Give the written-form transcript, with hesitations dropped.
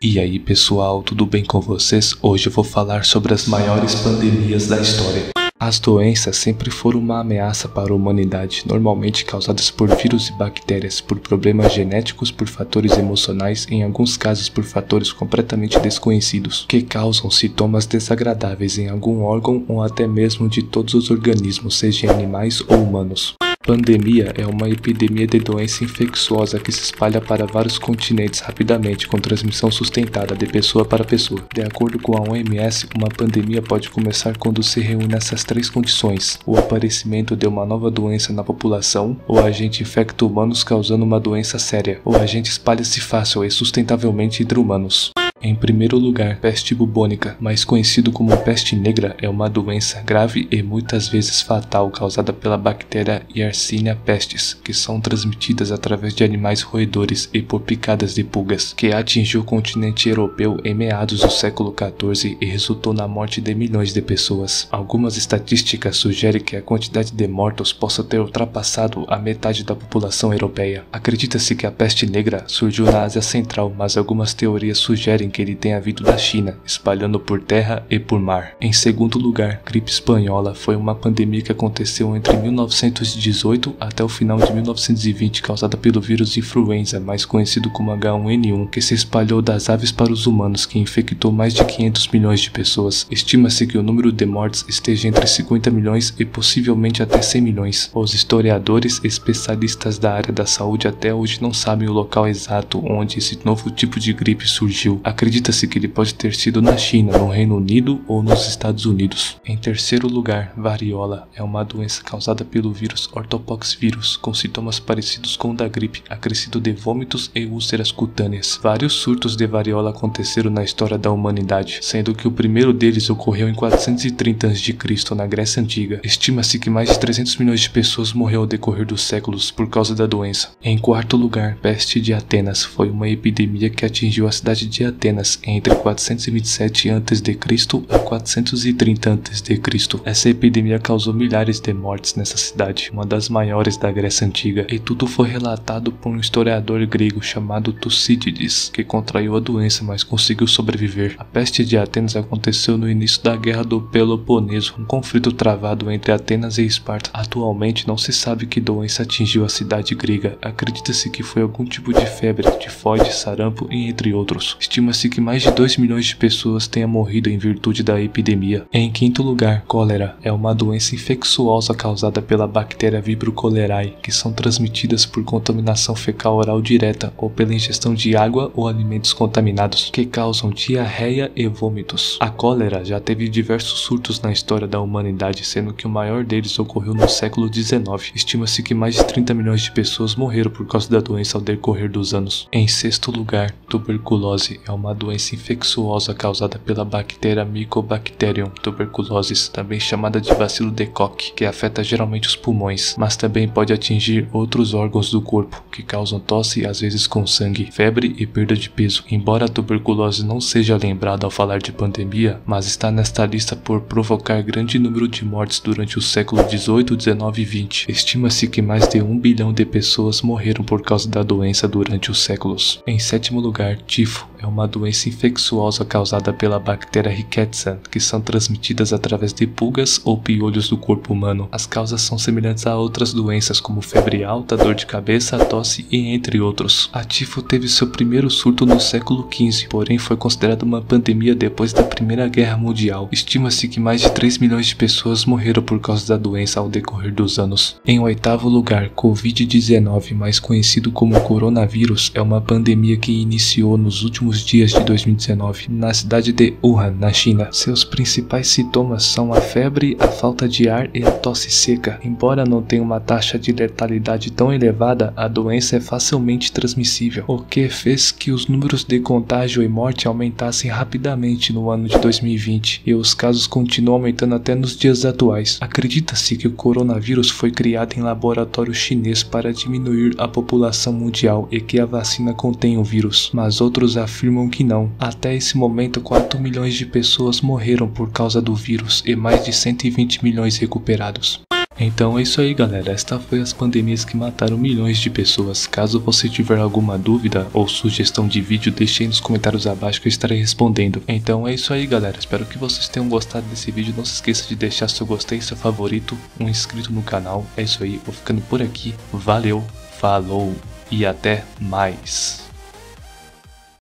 E aí pessoal, tudo bem com vocês? Hoje eu vou falar sobre as maiores pandemias da história. As doenças sempre foram uma ameaça para a humanidade, normalmente causadas por vírus e bactérias, por problemas genéticos, por fatores emocionais, em alguns casos por fatores completamente desconhecidos, que causam sintomas desagradáveis em algum órgão ou até mesmo de todos os organismos, seja animais ou humanos. Pandemia é uma epidemia de doença infecciosa que se espalha para vários continentes rapidamente com transmissão sustentada de pessoa para pessoa. De acordo com a OMS, uma pandemia pode começar quando se reúne essas três condições: o aparecimento de uma nova doença na população, o agente infecta humanos causando uma doença séria, ou o agente espalha-se fácil e sustentavelmente entre humanos. Em primeiro lugar, peste bubônica, mais conhecido como peste negra, é uma doença grave e muitas vezes fatal causada pela bactéria Yersinia pestis, que são transmitidas através de animais roedores e por picadas de pulgas, que atingiu o continente europeu em meados do século XIV e resultou na morte de milhões de pessoas. Algumas estatísticas sugerem que a quantidade de mortos possa ter ultrapassado a metade da população europeia. Acredita-se que a peste negra surgiu na Ásia Central, mas algumas teorias sugerem que ele tenha vindo da China, espalhando por terra e por mar. Em segundo lugar, gripe espanhola foi uma pandemia que aconteceu entre 1918 até o final de 1920, causada pelo vírus influenza, mais conhecido como H1N1, que se espalhou das aves para os humanos, que infectou mais de 500 milhões de pessoas. Estima-se que o número de mortes esteja entre 50 milhões e possivelmente até 100 milhões. Os historiadores e especialistas da área da saúde até hoje não sabem o local exato onde esse novo tipo de gripe surgiu. Acredita-se que ele pode ter sido na China, no Reino Unido ou nos Estados Unidos. Em terceiro lugar, varíola é uma doença causada pelo vírus ortopoxvírus, com sintomas parecidos com o da gripe, acrescido de vômitos e úlceras cutâneas. Vários surtos de varíola aconteceram na história da humanidade, sendo que o primeiro deles ocorreu em 430 a.C. na Grécia Antiga. Estima-se que mais de 300 milhões de pessoas morreram ao decorrer dos séculos por causa da doença. Em quarto lugar, peste de Atenas foi uma epidemia que atingiu a cidade de Atenas entre 427 a.C. a 430 a.C. Essa epidemia causou milhares de mortes nessa cidade, uma das maiores da Grécia Antiga, e tudo foi relatado por um historiador grego chamado Tucídides, que contraiu a doença, mas conseguiu sobreviver. A peste de Atenas aconteceu no início da Guerra do Peloponeso, um conflito travado entre Atenas e Esparta. Atualmente não se sabe que doença atingiu a cidade grega. Acredita-se que foi algum tipo de febre, tifoide, sarampo e entre outros. Estima-se que mais de 2 milhões de pessoas tenham morrido em virtude da epidemia. Em quinto lugar, cólera é uma doença infecciosa causada pela bactéria Vibrio cholerae, que são transmitidas por contaminação fecal oral direta ou pela ingestão de água ou alimentos contaminados, que causam diarreia e vômitos. A cólera já teve diversos surtos na história da humanidade, sendo que o maior deles ocorreu no século XIX. Estima-se que mais de 30 milhões de pessoas morreram por causa da doença ao decorrer dos anos. Em sexto lugar, tuberculose é uma doença infecciosa causada pela bactéria Mycobacterium tuberculosis, também chamada de bacilo de Koch, que afeta geralmente os pulmões, mas também pode atingir outros órgãos do corpo, que causam tosse, às vezes com sangue, febre e perda de peso. Embora a tuberculose não seja lembrada ao falar de pandemia, mas está nesta lista por provocar grande número de mortes durante o século XVIII, XIX e XX. Estima-se que mais de 1 bilhão de pessoas morreram por causa da doença durante os séculos. Em sétimo lugar, tifo é uma doença infecciosa causada pela bactéria Rickettsia, que são transmitidas através de pulgas ou piolhos do corpo humano. As causas são semelhantes a outras doenças como febre alta, dor de cabeça, tosse e entre outros. A tifo teve seu primeiro surto no século XV, porém foi considerada uma pandemia depois da Primeira Guerra Mundial. Estima-se que mais de 3 milhões de pessoas morreram por causa da doença ao decorrer dos anos. Em oitavo lugar, Covid-19, mais conhecido como coronavírus, é uma pandemia que iniciou nos últimos dias de 2019, na cidade de Wuhan, na China. Seus principais sintomas são a febre, a falta de ar e a tosse seca. Embora não tenha uma taxa de letalidade tão elevada, a doença é facilmente transmissível, o que fez que os números de contágio e morte aumentassem rapidamente no ano de 2020, e os casos continuam aumentando até nos dias atuais. Acredita-se que o coronavírus foi criado em laboratório chinês para diminuir a população mundial e que a vacina contém o vírus, mas outros afirmam que não. Até esse momento, 4 milhões de pessoas morreram por causa do vírus e mais de 120 milhões recuperados. Então é isso aí, galera, esta foi as pandemias que mataram milhões de pessoas. Caso você tiver alguma dúvida ou sugestão de vídeo, deixe aí nos comentários abaixo que eu estarei respondendo. Então é isso aí, galera, espero que vocês tenham gostado desse vídeo. Não se esqueça de deixar seu gostei, seu favorito, um inscrito no canal. É isso aí, vou ficando por aqui, valeu, falou e até mais.